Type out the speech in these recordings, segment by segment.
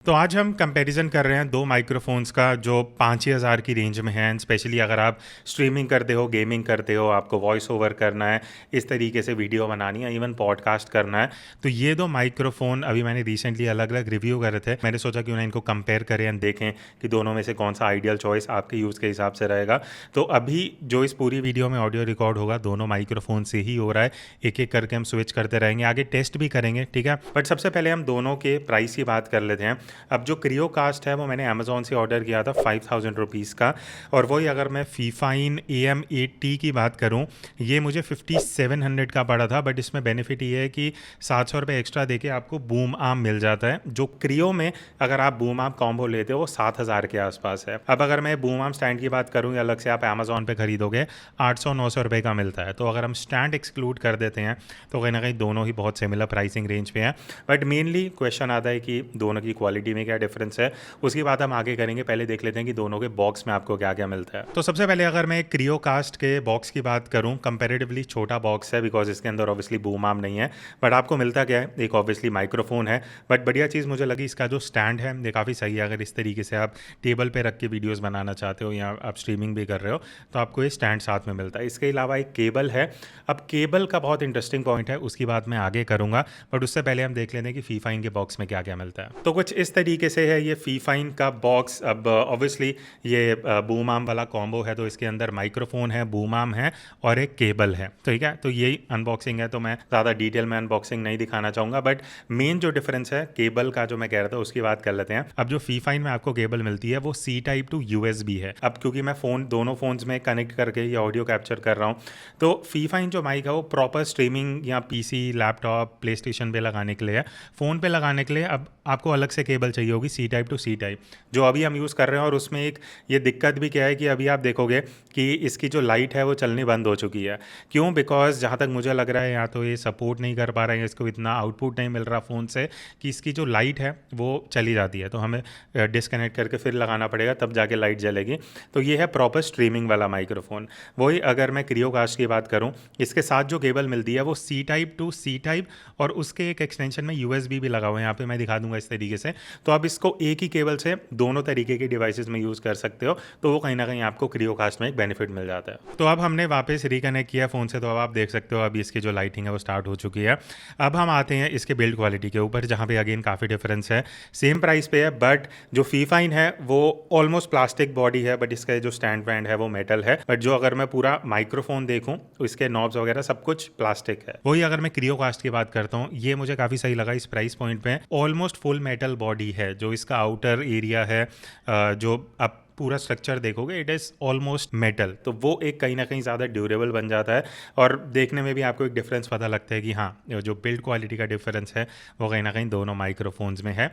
तो आज हम कंपैरिजन कर रहे हैं दो माइक्रोफोन्स का जो 5,000 की रेंज में है। एंड स्पेशली अगर आप स्ट्रीमिंग करते हो, गेमिंग करते हो, आपको वॉइस ओवर करना है, इस तरीके से वीडियो बनानी है, इवन पॉडकास्ट करना है, तो ये दो माइक्रोफोन अभी मैंने रिसेंटली अलग अलग रिव्यू करे थे। मैंने सोचा क्यों ना इनको कंपेयर करें एंड देखें कि दोनों में से कौन सा आइडियल चॉइस आपके यूज़ के हिसाब से रहेगा। तो अभी जो इस पूरी वीडियो में ऑडियो रिकॉर्ड होगा दोनों माइक्रोफोन से ही हो रहा है। एक एक करके हम स्विच करते रहेंगे, आगे टेस्ट भी करेंगे, ठीक है। बट सबसे पहले हम दोनों के प्राइस की बात कर लेते हैं। अब जो क्रियो कास्ट है वो मैंने अमेज़ॉन से ऑर्डर किया था 5,000 रुपीज़ का, और वही अगर मैं फीफाइन AM8T की बात करूं, ये मुझे 5,700 का पड़ा था। बट इसमें बेनिफिट ये है कि 700 रुपये एक्स्ट्रा देके आपको बूम आर्म मिल जाता है। जो क्रियो में अगर आप बूम आर्म कॉम्बो लेते हो वो 7,000 के आसपास है। अब अगर मैं बूम आर्म स्टैंड की बात करूँ, अलग से आप अमेज़ॉन पे खरीदोगे 800-900 रुपये का मिलता है। तो अगर हम स्टैंड एक्सक्लूड कर देते हैं तो कहीं ना कहीं दोनों ही बहुत सिमिलर प्राइसिंग रेंज पे हैं। बट मेनली क्वेश्चन आता है कि दोनों की क्वालिटी में क्या डिफरेंस है, उसकी बात हम आगे करेंगे। पहले देख लेते हैं कि दोनों के बॉक्स में आपको क्या क्या मिलता है। तो सबसे पहले अगर मैं क्रियो कास्ट के बॉक्स की बात करूं, कंपैरेटिवली छोटा बॉक्स है बिकॉज इसके अंदर ऑब्वियसली बूम आर्म नहीं है। बट आपको मिलता क्या है, एक ऑब्वियसली माइक्रोफोन है। बट बढ़िया चीज़ मुझे लगी इसका जो स्टैंड है, ये काफ़ी सही है। अगर इस तरीके से आप टेबल पे रख के वीडियोज़ बनाना चाहते हो या आप स्ट्रीमिंग भी कर रहे हो तो आपको ये स्टैंड साथ में मिलता है। इसके अलावा एक केबल है। अब केबल का बहुत इंटरेस्टिंग पॉइंट है, उसकी बात मैं आगे करूँगा। बट उससे पहले हम देख लेते हैं कि फीफाइन के बॉक्स में क्या क्या मिलता है। तो कुछ इस तरीके से है ये फीफाइन का बॉक्स। अब ऑब्वियसली ये बूम आर्म वाला कॉम्बो है, तो इसके अंदर माइक्रोफोन है, बूम आर्म है और एक केबल है, ठीक है। तो यही अनबॉक्सिंग है, तो मैं ज़्यादा डिटेल में अनबॉक्सिंग नहीं दिखाना चाहूँगा। बट मेन जो डिफरेंस है केबल का, जो मैं कह रहा था, उसकी बात कर लेते हैं। अब जो फीफाइन में आपको केबल मिलती है वो C टाइप टू USB है। अब क्योंकि मैं दोनों फ़ोन्स में कनेक्ट करके ये ऑडियो कैप्चर कर रहा हूँ, तो फीफाइन जो माइक है वो प्रॉपर स्ट्रीमिंग या PC, लैपटॉप, प्ले स्टेशन पे लगाने के लिए है। फ़ोन पे लगाने के लिए अब आपको अलग से केबल चाहिए होगी C type two C type, जो अभी हम यूज़ कर रहे हैं। और उसमें एक ये दिक्कत भी क्या है कि अभी आप देखोगे कि इसकी जो लाइट है वो चलनी बंद हो चुकी है। क्यों? बिकॉज जहाँ तक मुझे लग रहा है या तो ये सपोर्ट नहीं कर पा रहा है, इसको इतना आउटपुट नहीं मिल रहा फ़ोन से कि इसकी जो लाइट है वो चली जाती है। तो हमें डिस्कनेक्ट करके फिर लगाना पड़ेगा, तब जाके लाइट जलेगी। तो ये है प्रॉपर स्ट्रीमिंग वाला माइक्रोफोन। वही अगर मैं क्रियो कास्ट की बात करूँ, इसके साथ जो केबल मिलती है वो C type two C type, और उसके एक एक्सटेंशन में USB भी लगा हुआ है। यहाँ पे मैं दिखा दूंगा इस तरीके से। तो आप इसको एक ही केबल से दोनों तरीके के डिवाइसेस में यूज़ कर सकते हो। तो वो कहीं ना कहीं आपको क्रियो कास्ट में एक बेनिफिट मिल जाता है। तो अब हमने वापस रिकनेक्ट किया फ़ोन से, तो अब आप देख सकते हो अभी इसकी जो लाइटिंग है वो स्टार्ट हो चुकी है। अब हम आते हैं इसके बिल्ड क्वालिटी के ऊपर, जहाँ पे अगेन काफ़ी डिफरेंस है। सेम प्राइस पे है, बट जो फीफाइन है वो ऑलमोस्ट प्लास्टिक बॉडी है, बट इसका जो स्टैंड वैंड है वो मेटल है। बट जो अगर मैं पूरा माइक्रोफोन देखूँ तो इसके नॉब्स वगैरह सब कुछ प्लास्टिक है। वही अगर मैं क्रियो कास्ट की बात करता हूँ, ये मुझे काफ़ी सही लगा इस प्राइस पॉइंट पे। ऑलमोस्ट फुल मेटल बॉडी है, जो इसका आउटर एरिया है, जो आप पूरा स्ट्रक्चर देखोगे इट इज़ ऑलमोस्ट मेटल, तो वो एक कहीं ना कहीं ज़्यादा ड्यूरेबल बन जाता है। और देखने में भी आपको एक डिफरेंस पता लगता है कि हाँ, जो बिल्ड क्वालिटी का डिफरेंस है वो कहीं ना कहीं दोनों माइक्रोफोन्स में है।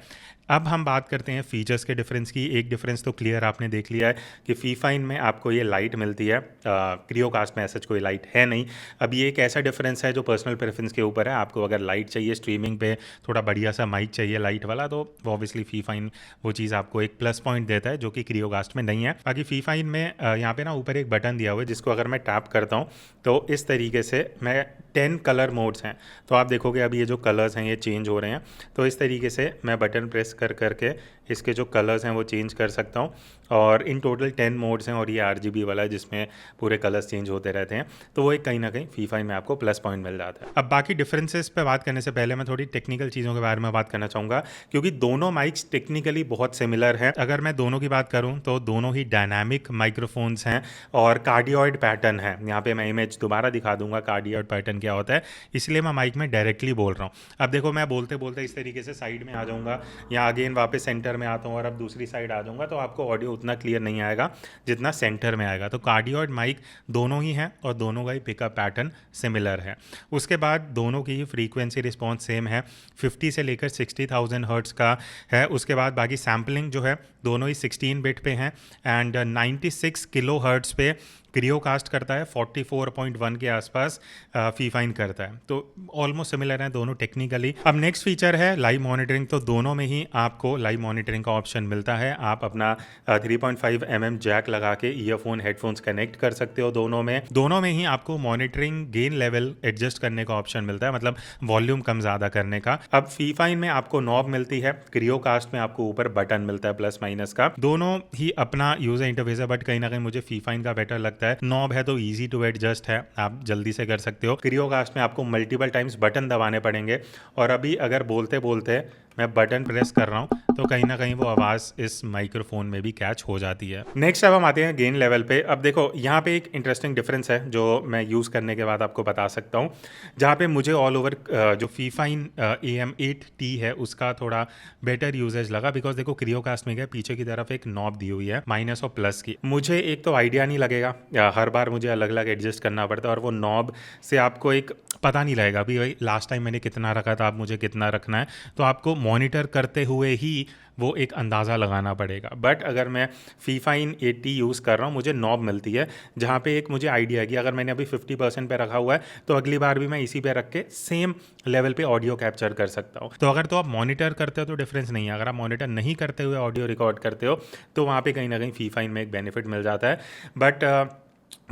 अब हम बात करते हैं फीचर्स के डिफरेंस की। एक डिफरेंस तो क्लियर आपने देख लिया है कि फीफाइन में आपको ये लाइट मिलती है, क्रियो कास्ट में ऐसा कोई लाइट है नहीं। अब ये एक ऐसा डिफरेंस है जो पर्सनल प्रेफरेंस के ऊपर है। आपको अगर लाइट चाहिए स्ट्रीमिंग पे, थोड़ा बढ़िया सा माइक चाहिए लाइट वाला, तो ऑब्वियसली फीफाइन वो चीज़ आपको एक प्लस पॉइंट देता है जो कि क्रियो कास्ट में नहीं है। बाकी फीफाइन में यहाँ पे ना ऊपर एक बटन दिया हुआ है, जिसको अगर मैं टैप करता हूँ तो इस तरीके से मैं 10 कलर मोड्स हैं, तो आप देखोगे अभी ये जो कलर्स हैं ये चेंज हो रहे हैं। तो इस तरीके से मैं बटन प्रेस कर करके इसके जो कलर्स हैं वो चेंज कर सकता हूँ। और इन टोटल 10 मोड्स हैं, और ये RGB वाला है जिसमें पूरे कलर्स चेंज होते रहते हैं। तो वो एक कहीं ना कहीं फीफाइन में आपको प्लस पॉइंट मिल जाता है। अब बाकी डिफरेंसेस पे बात करने से पहले मैं थोड़ी टेक्निकल चीज़ों के बारे में बात करना चाहूँगा, क्योंकि दोनों माइक्स टेक्निकली बहुत सिमिलर हैं। अगर मैं दोनों की बात करूँ तो दोनों ही डायनामिक माइक्रोफोन्स हैं और कार्डियोइड पैटर्न है। यहाँ पे मैं इमेज दोबारा दिखा दूंगा कार्डियोइड पैटर्न क्या होता है, इसलिए मैं माइक में डायरेक्टली बोल रहा हूँ। अब देखो, मैं बोलते बोलते इस तरीके से साइड में आ जाऊँगा या अगेन वापस सेंटर में आता हूँ और अब दूसरी साइड आ जाऊँगा, तो आपको ऑडियो उतना क्लियर नहीं आएगा जितना सेंटर में आएगा। तो कार्डियोइड माइक दोनों ही हैं और दोनों का ही पिकअप पैटर्न सिमिलर है। उसके बाद दोनों की ही फ्रीक्वेंसी रिस्पॉन्स सेम है, 50 से लेकर 60,000 हर्ट्स का है। उसके बाद बाकी सैम्पलिंग जो है दोनों ही 16 बिट पे हैं एंड 96 किलो हर्ट्स पे क्रियो कास्ट करता है 44.1 के आसपास, फी फाइन करता है, तो ऑलमोस्ट सिमिलर हैं दोनों टेक्निकली। अब नेक्स्ट फीचर है लाइव मॉनिटरिंग। तो दोनों में ही आपको लाइव मॉनिटरिंग का ऑप्शन मिलता है। आप अपना 3.5 mm जैक लगा के ईयरफोन हेडफोन्स कनेक्ट कर सकते हो। दोनों में ही आपको मॉनिटरिंग गेन लेवल एडजस्ट करने का ऑप्शन मिलता है, मतलब वॉल्यूम कम ज़्यादा करने का। अब फी फाइन में आपको नॉब मिलती है, क्रियो कास्ट में आपको ऊपर बटन मिलता है प्लस माइनस का। दोनों ही अपना यूजर इंटरफेस है, बट कहीं ना कहीं मुझे फी फाइन का बेटर लगता है। नॉब है तो ईजी टू एडजस्ट है, आप जल्दी से कर सकते हो। क्रियो कास्ट में आपको मल्टीपल टाइम्स बटन दबाने पड़ेंगे, और अभी अगर बोलते बोलते मैं बटन प्रेस कर रहा हूँ तो कहीं ना कहीं वो आवाज़ इस माइक्रोफोन में भी कैच हो जाती है। नेक्स्ट अब हम आते हैं गेन लेवल पे। अब देखो यहाँ पे एक इंटरेस्टिंग डिफरेंस है जो मैं यूज़ करने के बाद आपको बता सकता हूँ, जहाँ पे मुझे ऑल ओवर जो फी फाइन AM8T है उसका थोड़ा बेटर यूजेज लगा। बिकॉज देखो क्रियोकास्ट में क्या पीछे की तरफ एक नॉब दी हुई है माइनस और प्लस की। मुझे एक तो आइडिया नहीं लगेगा, हर बार मुझे अलग अलग एडजस्ट करना पड़ता है, और वो नॉब से आपको एक पता नहीं लगेगा अभी भाई लास्ट टाइम मैंने कितना रखा था, अब मुझे कितना रखना है। तो आपको मॉनिटर करते हुए ही वो एक अंदाज़ा लगाना पड़ेगा। बट अगर मैं फी फाइन 80 यूज़ कर रहा हूँ, मुझे नॉब मिलती है जहाँ पे एक मुझे आइडिया है कि अगर मैंने अभी 50% पे रखा हुआ है तो अगली बार भी मैं इसी पे रख के सेम लेवल पे ऑडियो कैप्चर कर सकता हूँ। तो अगर तो आप मॉनिटर करते हो तो डिफरेंस नहीं है, अगर आप मॉनिटर नहीं करते हुए ऑडियो रिकॉर्ड करते हो तो वहाँ पे कहीं ना कहीं फी फाइन में एक बेनिफिट मिल जाता है। बट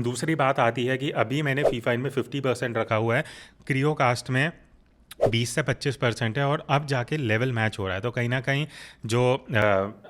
दूसरी बात आती है कि अभी मैंने फी फाइन में 50% रखा हुआ है, क्रियो कास्ट में 20 से 25% है, और अब जाके लेवल मैच हो रहा है। तो कहीं ना कहीं जो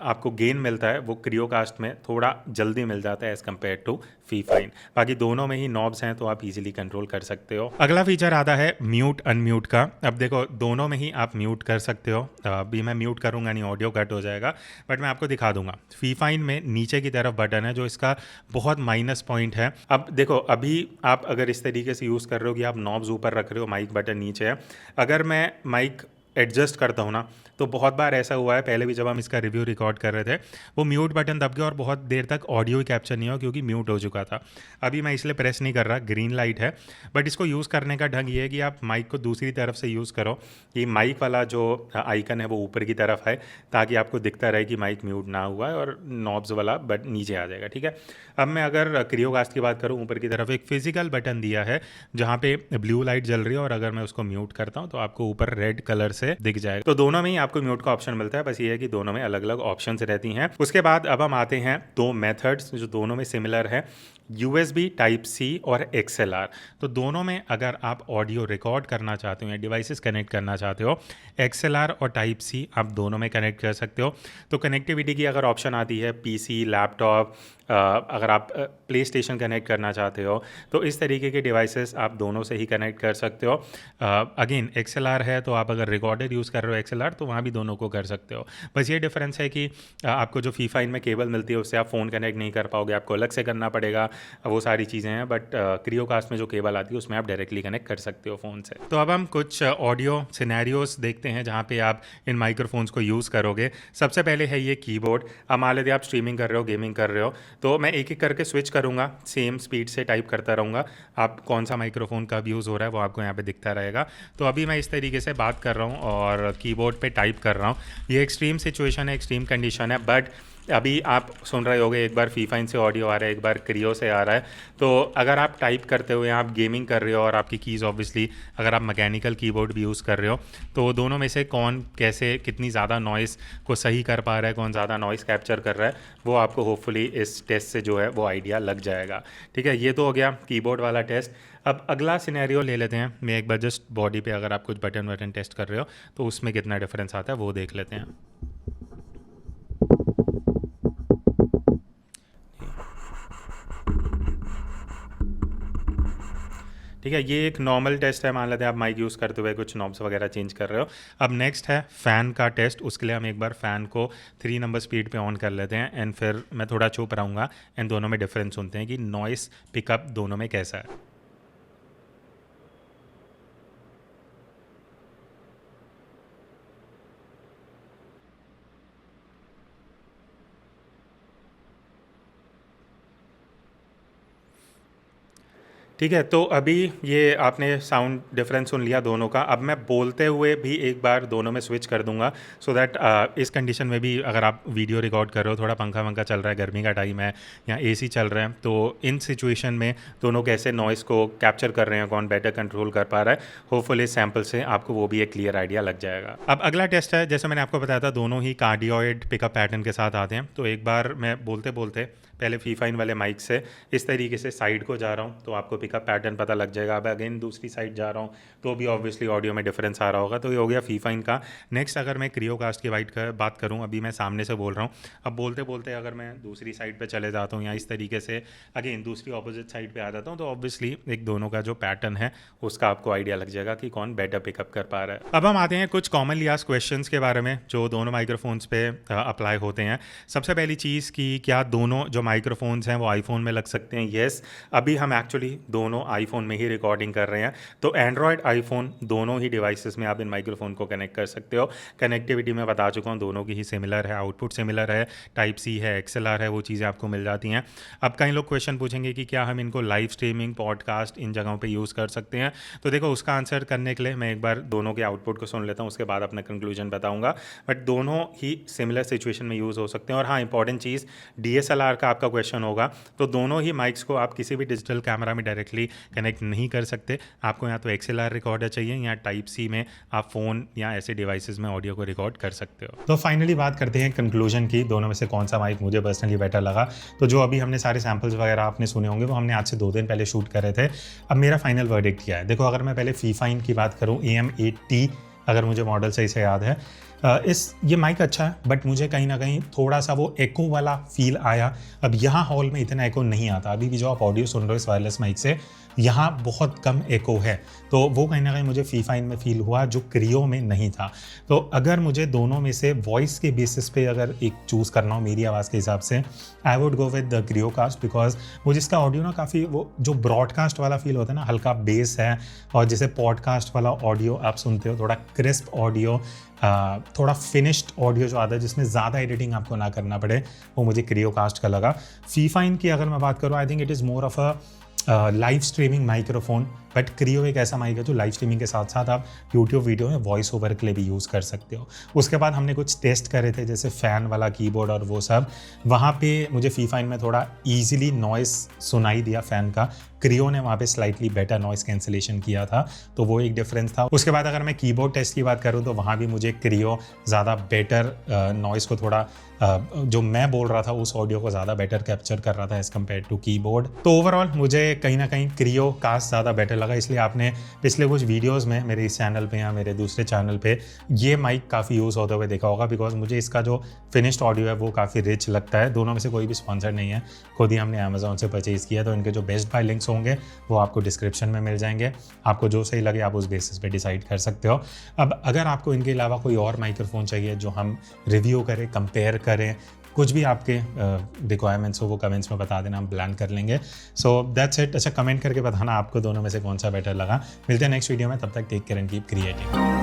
आपको गेन मिलता है वो क्रियो कास्ट में थोड़ा जल्दी मिल जाता है as compare to fee fine. बाकी दोनों में ही नॉब्स हैं तो आप इजीली कंट्रोल कर सकते हो। अगला फीचर आता है म्यूट अनम्यूट का। अब देखो दोनों में ही आप म्यूट कर सकते हो। अभी मैं म्यूट करूंगा नहीं, ऑडियो कट हो जाएगा, बट मैं आपको दिखा दूंगा। फी फाइन में नीचे की तरफ बटन है जो इसका बहुत माइनस पॉइंट है। अब देखो अभी आप अगर इस तरीके से यूज़ कर रहे हो कि आप नॉब्स ऊपर रख रहे हो, माइक बटन नीचे है, अगर मैं माइक एडजस्ट करता हूँ ना तो बहुत बार ऐसा हुआ है, पहले भी जब हम इसका रिव्यू रिकॉर्ड कर रहे थे वो म्यूट बटन दब गया और बहुत देर तक ऑडियो ही कैप्चर नहीं हुआ क्योंकि म्यूट हो चुका था। अभी मैं इसलिए प्रेस नहीं कर रहा, ग्रीन लाइट है। बट इसको यूज़ करने का ढंग ये है कि आप माइक को दूसरी तरफ से यूज़ करो, कि माइक वाला जो आइकन है वो ऊपर की तरफ है ताकि आपको दिखता रहे कि माइक म्यूट ना हुआ है, और नॉब्स वाला बट नीचे आ जाएगा। ठीक है, अब मैं अगर क्रियोकास्ट की बात करूँ, ऊपर की तरफ एक फिजिकल बटन दिया है जहाँ पे ब्लू लाइट जल रही है, और अगर मैं उसको म्यूट करता हूँ तो आपको ऊपर रेड कलर से दिख जाएगा। तो दोनों में ही आपको म्यूट का ऑप्शन मिलता है, बस ये है कि दोनों में अलग अलग ऑप्शंस रहती हैं। उसके बाद अब हम आते हैं दो मेथड्स जो दोनों में सिमिलर है, USB टाइप सी और XLR। तो दोनों में अगर आप ऑडियो रिकॉर्ड करना चाहते हो या डिवाइसेस कनेक्ट करना चाहते हो, XLR और टाइप सी आप दोनों में कनेक्ट कर सकते हो। तो कनेक्टिविटी की अगर ऑप्शन आती है PC, लैपटॉप, अगर आप प्ले स्टेशन कनेक्ट करना चाहते हो तो इस तरीके के डिवाइसेस आप दोनों से ही कनेक्ट कर सकते हो। अगेन XLR है तो आप अगर रिकॉर्डर यूज़ कर रहे हो XLR तो वहाँ भी दोनों को कर सकते हो। बस ये डिफरेंस है कि आपको जो फी फाइन में केबल मिलती है उससे आप फ़ोन कनेक्ट नहीं कर पाओगे, आपको अलग से करना पड़ेगा, वो सारी चीज़ें हैं। बट क्रियोकास्ट में जो केबल आती है उसमें आप डायरेक्टली कनेक्ट कर सकते हो फ़ोन से। तो अब हम कुछ ऑडियो सिनेरियोस देखते हैं जहाँ पे आप इन माइक्रोफोन्स को यूज़ करोगे। सबसे पहले है ये कीबोर्ड। अब मान लेते आप स्ट्रीमिंग कर रहे हो, गेमिंग कर रहे हो, तो मैं एक एक करके स्विच करूँगा, सेम स्पीड से टाइप करता रहूँगा। आप कौन सा माइक्रोफोन कब यूज़ हो रहा है वो आपको यहाँ पे दिखता रहेगा। तो अभी मैं इस तरीके से बात कर रहा हूँ और कीबोर्ड पे टाइप कर रहा हूँ। ये एक्सट्रीम सिचुएशन है, एक्सट्रीम कंडीशन है, बट अभी आप सुन रहे होगे एक बार फी फाइन से ऑडियो आ रहा है, एक बार क्रियो से आ रहा है। तो अगर आप टाइप करते हुए आप गेमिंग कर रहे हो और आपकी कीज़ ऑब्वियसली अगर आप मैकेनिकल कीबोर्ड भी यूज़ कर रहे हो, तो दोनों में से कौन कैसे कितनी ज़्यादा नॉइज़ को सही कर पा रहा है, कौन ज़्यादा नॉइज़ कैप्चर कर रहा है, वो आपको होपफुली इस टेस्ट से जो है वो आइडिया लग जाएगा। ठीक है, ये तो हो गया कीबोर्ड वाला टेस्ट। अब अगला सिनेरियो ले लेते हैं। मैं एक बार जस्ट बॉडी पे अगर आप कुछ बटन वटन टेस्ट कर रहे हो तो उसमें कितना डिफरेंस आता है वो देख लेते हैं। ठीक है, ये एक नॉर्मल टेस्ट है, मान लेते हैं आप माइक यूज़ करते हुए कुछ नॉब्स वगैरह चेंज कर रहे हो। अब नेक्स्ट है फ़ैन का टेस्ट। उसके लिए हम एक बार फ़ैन को 3 नंबर स्पीड पे ऑन कर लेते हैं एंड फिर मैं थोड़ा चुप रहूँगा एंड दोनों में डिफरेंस सुनते हैं कि नॉइस पिकअप दोनों में कैसा है। ठीक है, तो अभी ये आपने साउंड डिफरेंस सुन लिया दोनों का। अब मैं बोलते हुए भी एक बार दोनों में स्विच कर दूंगा सो दैट इस कंडीशन में भी अगर आप वीडियो रिकॉर्ड कर रहे हो, थोड़ा पंखा वंखा चल रहा है, गर्मी का टाइम है या एसी चल रहा है, तो इन सिचुएशन में दोनों कैसे नॉइस को कैप्चर कर रहे हैं, कौन बेटर कंट्रोल कर पा रहा है, होपफुली सैम्पल से आपको वो भी एक क्लियर आइडिया लग जाएगा। अब अगला टेस्ट है, जैसे मैंने आपको बताया था, दोनों ही कार्डियोइड पिकअप पैटर्न के साथ आते हैं। तो एक बार मैं बोलते बोलते पहले फीफाइन वाले माइक से इस तरीके से साइड को जा रहा हूँ तो आपको पिकअप पैटर्न पता लग जाएगा। अब अगेन दूसरी साइड जा रहा हूँ तो भी ऑब्वियसली ऑडियो में डिफरेंस आ रहा होगा। तो ये हो गया फीफाइन का। नेक्स्ट अगर मैं क्रियोकास्ट की बात करूँ, अभी मैं सामने से बोल रहा हूँ, अब बोलते बोलते अगर मैं दूसरी साइड पर चले जाता हूँ या इस तरीके से अगेन दूसरी ऑपोजिट साइड पर आ जाता हूँ, तो ऑब्वियसली एक दोनों का जो पैटर्न है उसका आपको आइडिया लग जाएगा कि कौन बेटर पिकअप कर पा रहा है। अब हम आते हैं कुछ कॉमनली आस्क्ड क्वेश्चंस के बारे में जो दोनों माइक्रोफोन्स पे अप्लाई होते हैं। सबसे पहली चीज़ कि क्या दोनों जो माइक्रोफोन्स हैं वो आईफोन में लग सकते हैं? येस, अभी हम एक्चुअली दोनों आईफोन में ही रिकॉर्डिंग कर रहे हैं, तो एंड्रॉयड आईफोन दोनों ही डिवाइसेस में आप इन माइक्रोफोन को कनेक्ट कर सकते हो। कनेक्टिविटी में बता चुका हूँ, दोनों की ही सिमिलर है, आउटपुट सिमिलर है, टाइप सी है, XLR है, वो चीज़ें आपको मिल जाती हैं। अब कई लोग क्वेश्चन पूछेंगे कि क्या हम इनको लाइव स्ट्रीमिंग, पॉडकास्ट इन जगहों पर यूज़ कर सकते हैं? तो देखो, उसका आंसर करने के लिए मैं एक बार दोनों के आउटपुट को सुन लेता हूँ, उसके बाद अपना कंक्लूजन बताऊँगा। बट दोनों ही सिमिलर सिचुएशन में यूज़ हो सकते हैं। और हाँ, इंपॉर्टेंट चीज़, DSLR का आपका क्वेश्चन होगा, तो दोनों ही माइक्स को आप किसी भी डिजिटल कैमरा में डायरेक्टली कनेक्ट नहीं कर सकते। आपको या तो XLR रिकॉर्डर चाहिए या टाइप सी में आप फ़ोन या ऐसे डिवाइसेस में ऑडियो को रिकॉर्ड कर सकते हो। तो फाइनली बात करते हैं कंक्लूजन की, दोनों में से कौन सा माइक मुझे पर्सनली बेटर लगा। तो जो अभी हमने सारे सैम्पल्स वगैरह आपने सुने होंगे वो हमने आज से 2 दिन पहले शूट करे थे। अब मेरा फाइनल वर्डिक्ट क्या है? देखो, अगर मैं पहले फीफाइन की बात करूँ, AM8T अगर मुझे मॉडल सही से याद है, ये माइक अच्छा है, बट मुझे कहीं ना कहीं थोड़ा सा वो एको वाला फील आया। अब यहाँ हॉल में इतना एको नहीं आता, अभी भी जो आप ऑडियो सुन रहे हो इस वायरलेस माइक से, यहाँ बहुत कम एको है, तो वो कहीं ना कहीं मुझे फीफाइन में फील हुआ जो क्रियो में नहीं था। तो अगर मुझे दोनों में से वॉइस के बेसिस पे अगर एक चूज़ करना हो मेरी आवाज़ के हिसाब से, I would go with the क्रियोकास्ट, बिकॉज वो जिसका ऑडियो ना काफ़ी वो जो ब्रॉडकास्ट वाला फील होता है ना, हल्का बेस है, और जैसे पॉडकास्ट वाला ऑडियो आप सुनते हो, थोड़ा क्रिस्प ऑडियो, थोड़ा फिनिश्ड ऑडियो जो आता है जिसमें ज़्यादा एडिटिंग आपको ना करना पड़े, वो मुझे क्रियोकास्ट का लगा। फीफाइन की अगर मैं बात करूँ, I think it is more of a live streaming microphone, but क्रियो एक ऐसा माइक है जो लाइव स्ट्रीमिंग के साथ साथ आप यूट्यूब वीडियो में वॉइस ओवर के लिए भी यूज़ कर सकते हो। उसके बाद हमने कुछ टेस्ट करे थे जैसे फ़ैन वाला कीबोर्ड और वो सब, वहाँ पे मुझे फीफाइन में थोड़ा ईजिली नॉइस सुनाई दिया फ़ैन का, क्रियो ने वहाँ पे स्लाइटली बेटर नॉइस कैंसिलेशन किया था, तो वो एक डिफरेंस था। उसके बाद अगर मैं कीबोर्ड टेस्ट की बात करूँ तो वहाँ भी मुझे क्रियो ज़्यादा बेटर नॉइस को थोड़ा जो मैं बोल रहा था उस ऑडियो को ज़्यादा बेटर कैप्चर कर रहा था एज़ कम्पेयर टू कीबोर्ड। तो ओवरऑल मुझे कहीं ना कहीं क्रियो कास्ट ज़्यादा बेटर लगा, इसलिए आपने पिछले कुछ वीडियोस में मेरे इस चैनल पे या मेरे दूसरे चैनल पे ये माइक काफ़ी यूज़ होते हुए देखा होगा, बिकॉज मुझे इसका जो फिनिश्ड ऑडियो है वो काफ़ी रिच लगता है। दोनों में से कोई भी स्पॉन्सर नहीं है, खुद ही हमने अमेजोन से परचेज़ किया, तो इनके जो बेस्ट बाय लिंक्स होंगे वो आपको डिस्क्रिप्शन में मिल जाएंगे। आपको जो सही लगे आप उस बेसिस पे डिसाइड कर सकते हो। अब अगर आपको इनके अलावा कोई और माइक्रोफोन चाहिए जो हम रिव्यू करें, कंपेयर करें, कुछ भी आपके रिक्वायरमेंट्स हो वो कमेंट्स में बता देना, हम प्लान कर लेंगे। So that's it. अच्छा, कमेंट करके बताना आपको दोनों में से कौन सा बेटर लगा। मिलते हैं नेक्स्ट वीडियो में, तब तक take care and keep creating.